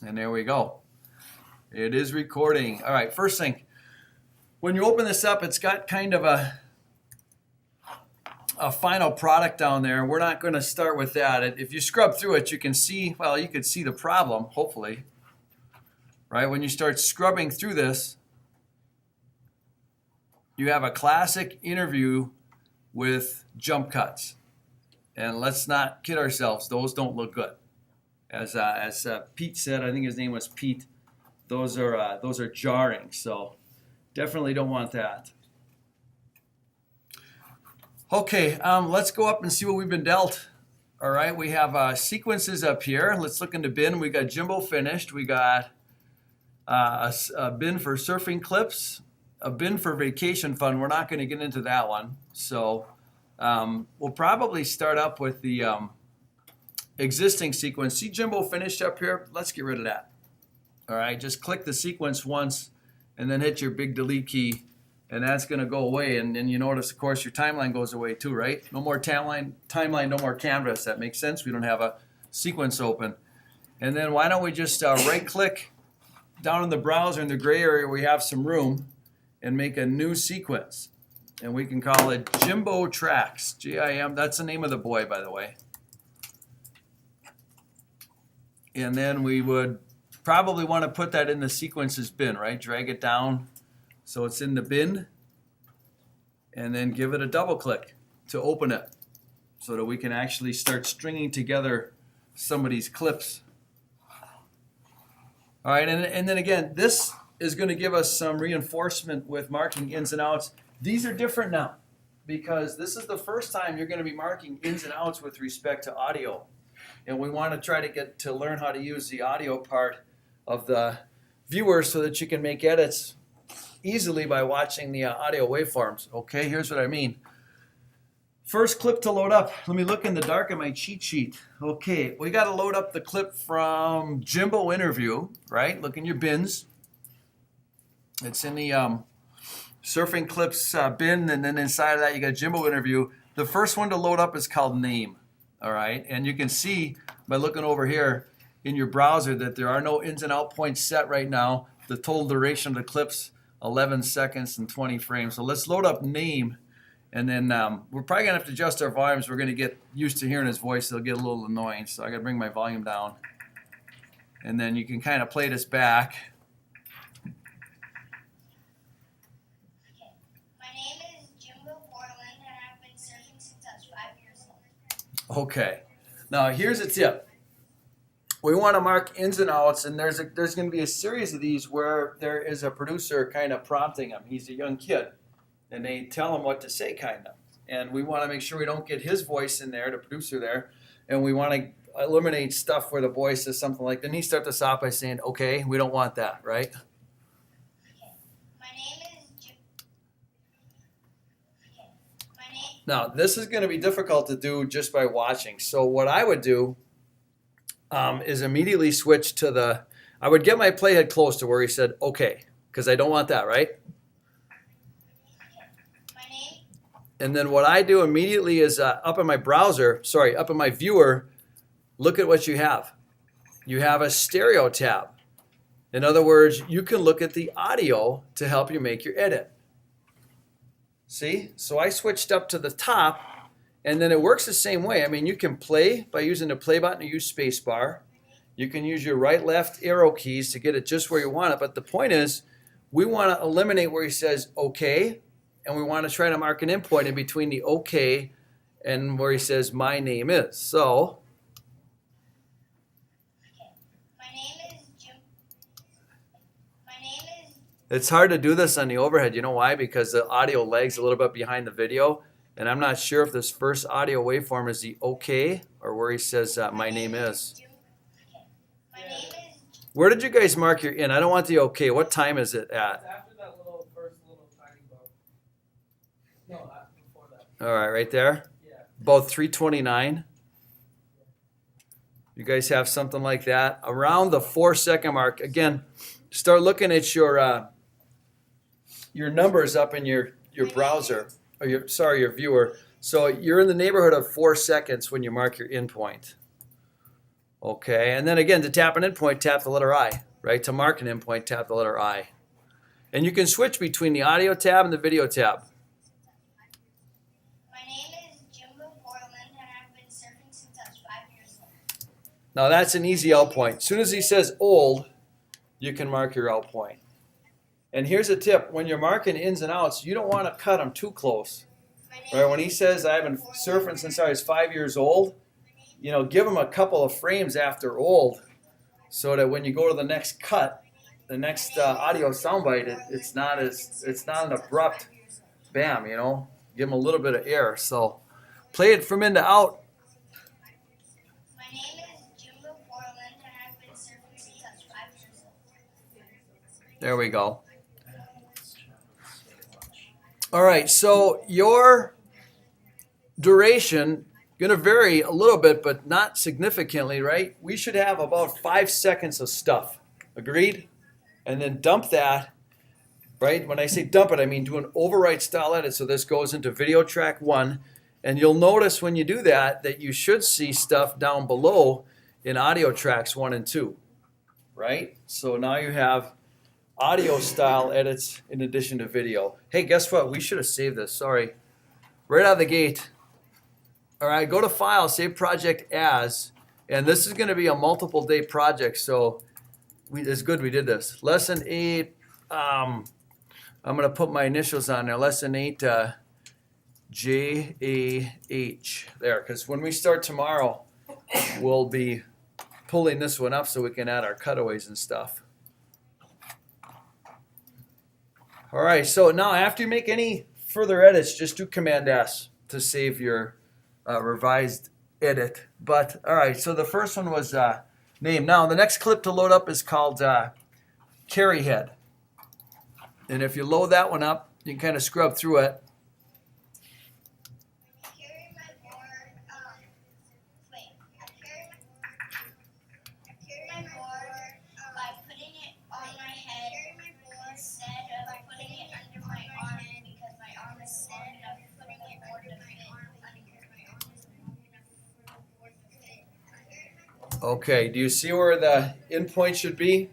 And there we go. It is recording. All right, first thing, when you open this up, it's got kind of a final product down there. We're not going to start with that. If you scrub through it, you can see, well, you could see the problem, hopefully. Right, when you start scrubbing through this, you have a classic interview with jump cuts. And let's not kid ourselves, those don't look good. As Pete said, I think his name was Pete, those are jarring, so definitely don't want that. Okay, let's go up and see what we've been dealt. All right, we have sequences up here. Let's look in the bin. We got Jimbo finished. We got a bin for surfing clips, a bin for vacation fun. We're not going to get into that one. So we'll probably start up with the existing sequence. See Jimbo finished up here? Let's get rid of that. All right, just click the sequence once and then hit your big delete key, and that's going to go away. And then you notice, of course, your timeline goes away too, right? No more timeline, no more canvas. That makes sense. We don't have a sequence open. And then why don't we just right-click down in the browser in the gray area, we have some room, and make a new sequence. And we can call it Jimbo Tracks, Jim. That's the name of the boy, by the way. And then we would probably want to put that in the sequences bin, right? Drag it down so it's in the bin, and then give it a double click to open it so that we can actually start stringing together some of these clips. All right, and then again, this is going to give us some reinforcement with marking ins and outs. These are different now because this is the first time you're going to be marking ins and outs with respect to audio. And we want to try to get to learn how to use the audio part of the viewer so that you can make edits easily by watching the audio waveforms. Okay, here's what I mean. First clip to load up. Let me look in the dark at my cheat sheet. Okay, we got to load up the clip from Jimbo interview, right? Look in your bins. It's in the surfing clips bin, and then inside of that you got Jimbo interview. The first one to load up is called name. All right, and you can see by looking over here in your browser that there are no ins and out points set right now. The total duration of the clip's 11 seconds and 20 frames. So let's load up name, and then we're probably gonna have to adjust our volumes. We're gonna get used to hearing his voice. It'll get a little annoying, so I gotta bring my volume down. And then you can kind of play this back. Okay, now here's a tip. We want to mark ins and outs, and there's going to be a series of these where there is a producer kind of prompting him. He's a young kid, and they tell him what to say, kind of. And we want to make sure we don't get his voice in there, the producer there, and we want to eliminate stuff where the voice says something like, then he starts us off by saying, okay, we don't want that, right? Now, this is going to be difficult to do just by watching. So what I would do is immediately switch to I would get my playhead close to where he said, okay, because I don't want that, right? And then what I do immediately is up in my viewer, look at what you have. You have a stereo tab. In other words, you can look at the audio to help you make your edit. See? So I switched up to the top, and then it works the same way. I mean, you can play by using the play button or use spacebar. You can use your right, left arrow keys to get it just where you want it. But the point is, we want to eliminate where he says okay, and we want to try to mark an endpoint in between the okay and where he says my name is. So it's hard to do this on the overhead. You know why? Because the audio lags a little bit behind the video. And I'm not sure if this first audio waveform is the okay or where he says my name is. Where did you guys mark your in? I don't want the okay. What time is it at? It's after that first little tiny bump. No, before that. All right, right there? Yeah. About 3:29. You guys have something like that. Around the 4-second mark. Again, start looking at your numbers up in your browser. Or your viewer. So you're in the neighborhood of 4 seconds when you mark your in point. Okay, and then again, to tap an endpoint, tap the letter I, right? To mark an endpoint, tap the letter I. And you can switch between the audio tab and the video tab. My name is Jimbo Portland, and I've been surfing since I was 5 years old. Now that's an easy out point. As soon as he says old, you can mark your out point. And here's a tip. When you're marking ins and outs, you don't want to cut them too close. Right? When he says, I've been surfing since I was 5 years old, you know, give him a couple of frames after old so that when you go to the next cut, the next audio soundbite, it's not an abrupt bam, you know. Give him a little bit of air. So play it from in to out. My name is Jimbo Portland, and I've been surfing since I was 5 years old. There we go. All right, so your duration going to vary a little bit, but not significantly, right? We should have about 5 seconds of stuff. Agreed? And then dump that, right? When I say dump it, I mean do an overwrite style edit. So this goes into video track 1. And you'll notice when you do that, that you should see stuff down below in audio tracks 1 and 2, right? So now you have audio style edits in addition to video. Hey, guess what? We should have saved this. Sorry. Right out of the gate. All right, go to File, Save Project As, and this is going to be a multiple day project, so it's good we did this. Lesson 8, I'm going to put my initials on there. Lesson 8, J-A-H, there, because when we start tomorrow, we'll be pulling this one up so we can add our cutaways and stuff. All right, so now after you make any further edits, just do Command S to save your revised edit. But all right, so the first one was name. Now the next clip to load up is called Carry Head. And if you load that one up, you can kind of scrub through it. I carry my board, I carry my board by putting it on my head instead of putting it under my arm because my arm is long enough putting it under my arm. Okay, do you see where the endpoint should be?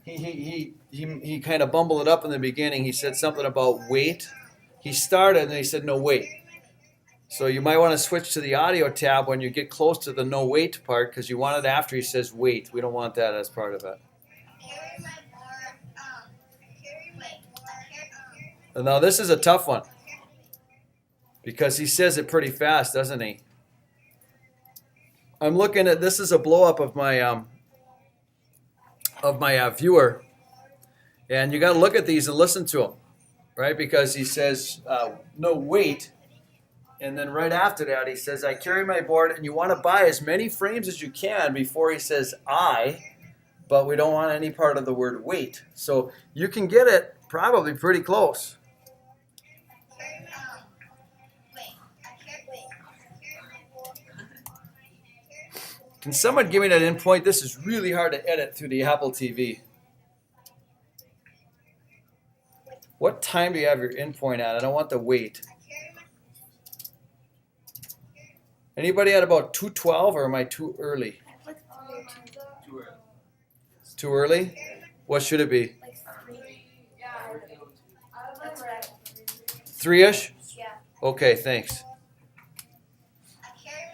He kind of bumbled it up in the beginning. He said something about wait. He started and then he said no wait. So you might want to switch to the audio tab when you get close to the no wait part because you want it after he says wait. We don't want that as part of it. And now this is a tough one because he says it pretty fast, doesn't he? I'm looking at this is a blow up of my viewer, and you got to look at these and listen to him, right? Because he says no wait, and then right after that he says I carry my board, and you want to buy as many frames as you can before he says I, but we don't want any part of the word wait. So you can get it probably pretty close. Can someone give me that endpoint? This is really hard to edit through the Apple TV. What time do you have your endpoint at? I don't want the wait. Anybody at about 2:12 or am I too early? Too early. Too early? What should it be? 3-ish? Yeah. Okay, thanks.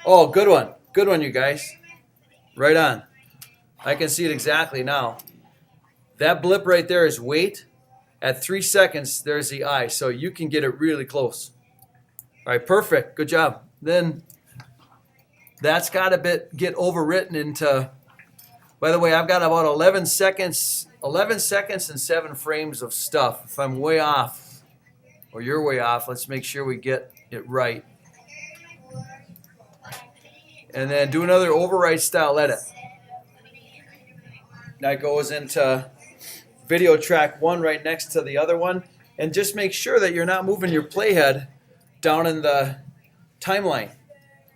Oh, good one. Good one, you guys. Right on. I can see it exactly now. That blip right there is wait. At 3 seconds, there's the I. So you can get it really close. All right, perfect. Good job. Then that's got to get overwritten into, by the way, I've got about 11 seconds and 7 frames of stuff. If I'm way off or you're way off, let's make sure we get it right. And then do another overwrite style edit. That goes into video track 1 right next to the other one. And just make sure that you're not moving your playhead down in the timeline.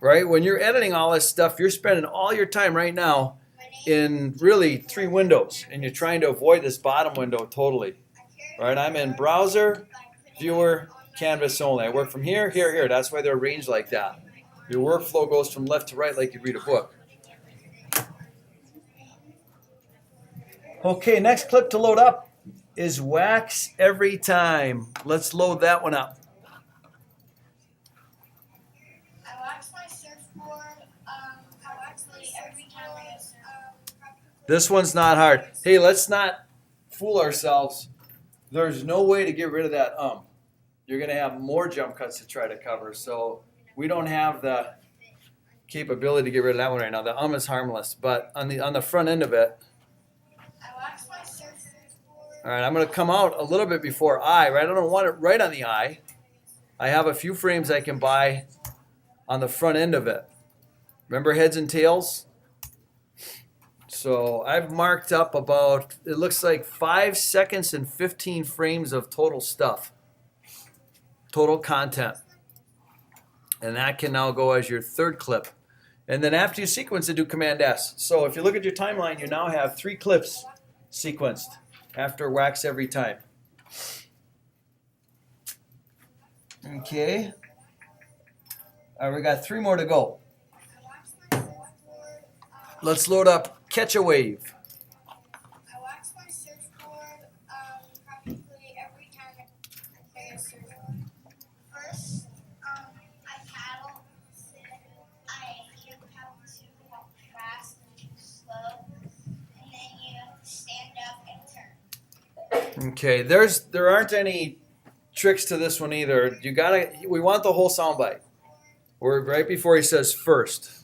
Right? When you're editing all this stuff, you're spending all your time right now in really 3 windows. And you're trying to avoid this bottom window totally. Right? I'm in browser, viewer, canvas only. I work from here, here, here. That's why they're arranged like that. Your workflow goes from left to right like you read a book. Okay, next clip to load up is wax every time. Let's load that one up. I wax my surfboard. I wax it every time I go surf. This one's not hard. Hey, let's not fool ourselves. There's no way to get rid of that You're going to have more jump cuts to try to cover. So we don't have the capability to get rid of that one right now. The is harmless, but on the front end of it. I wax my surfboard. All right, I'm going to come out a little bit before eye, right? I don't want it right on the eye. I have a few frames I can buy on the front end of it. Remember heads and tails? So I've marked up about, it looks like 5 seconds and 15 frames of total stuff. Total content. And that can now go as your third clip. And then after you sequence it, do Command S. So if you look at your timeline, you now have 3 clips sequenced after wax every time. Okay. All right, we got 3 more to go. Let's load up Catch a Wave. I wax my surfboard practically every time I go surf. First, I paddle. You have to walk fast and slow, and then you have to stand up and turn. Okay, there aren't any tricks to this one either. We want the whole soundbite. We're right before he says first.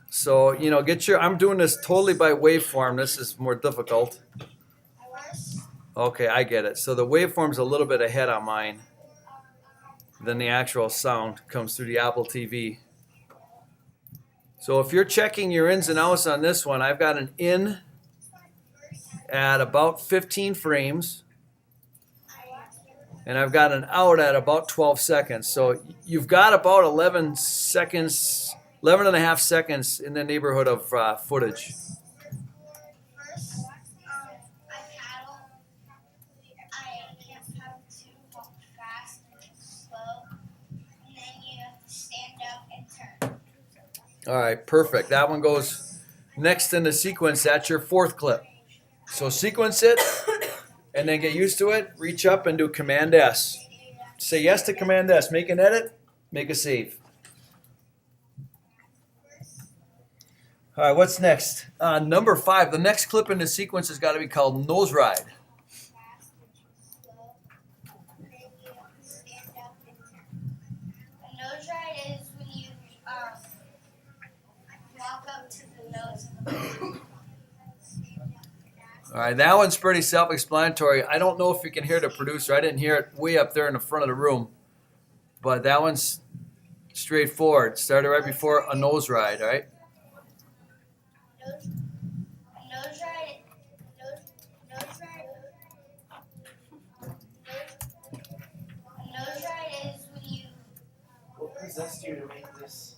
So, I'm doing this totally by waveform. This is more difficult. Okay, I get it. So the waveform's a little bit ahead on mine than the actual sound comes through the Apple TV. So if you're checking your ins and outs on this one, I've got an in at about 15 frames. And I've got an out at about 12 seconds. So you've got about 11 seconds, 11 and a half seconds in the neighborhood of footage. First, I paddle. You have to walk fast and slow, and then you have to stand up and turn. All right, perfect. That one goes next in the sequence. That's your 4th clip. So sequence it, and then get used to it. Reach up and do Command S. Say yes to Command S. Make an edit, make a save. All right, what's next? Number 5. The next clip in the sequence has got to be called Nose Ride. A nose ride is when you walk up to the nose of the board. All right, that one's pretty self-explanatory. I don't know if you can hear the producer. I didn't hear it way up there in the front of the room. But that one's straightforward. Started right before a nose ride, all right? Nose ride is when you What possessed you to make this?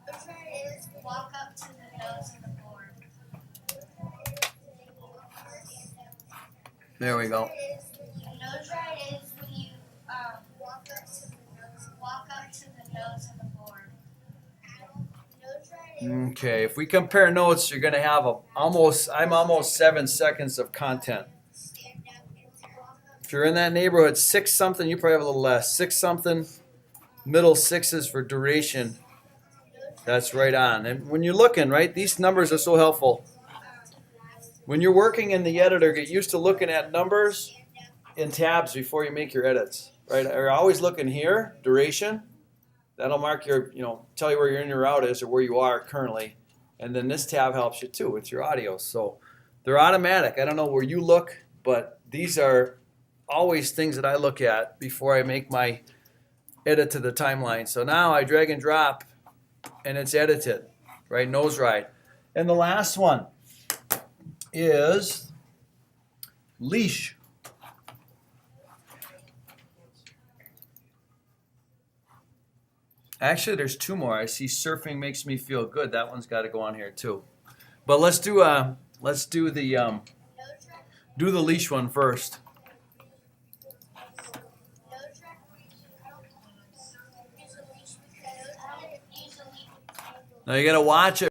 nose ride is walk up to the nose of the board. There we go. Nose ride is when you walk up to the nose of the board. Nose ride is Okay, if we compare notes, you're going to have I'm almost 7 seconds of content. stand up and turn. If you're in that neighborhood, 6 something, you probably have a little less. 6 something, middle 6s for duration. That's right on. And when you're looking, right, these numbers are so helpful. When you're working in the editor, get used to looking at numbers in tabs before you make your edits, right? You're always looking here, duration. That'll mark your, tell you where your in your out is or where you are currently. And then this tab helps you too with your audio. So they're automatic. I don't know where you look, but these are always things that I look at before I make my edit to the timeline. So now I drag and drop and it's edited, right? Nose ride. And the last one is leash. Actually, there's 2 more. I see surfing makes me feel good. That one's got to go on here too. But let's do the leash one first. Now you got to watch it.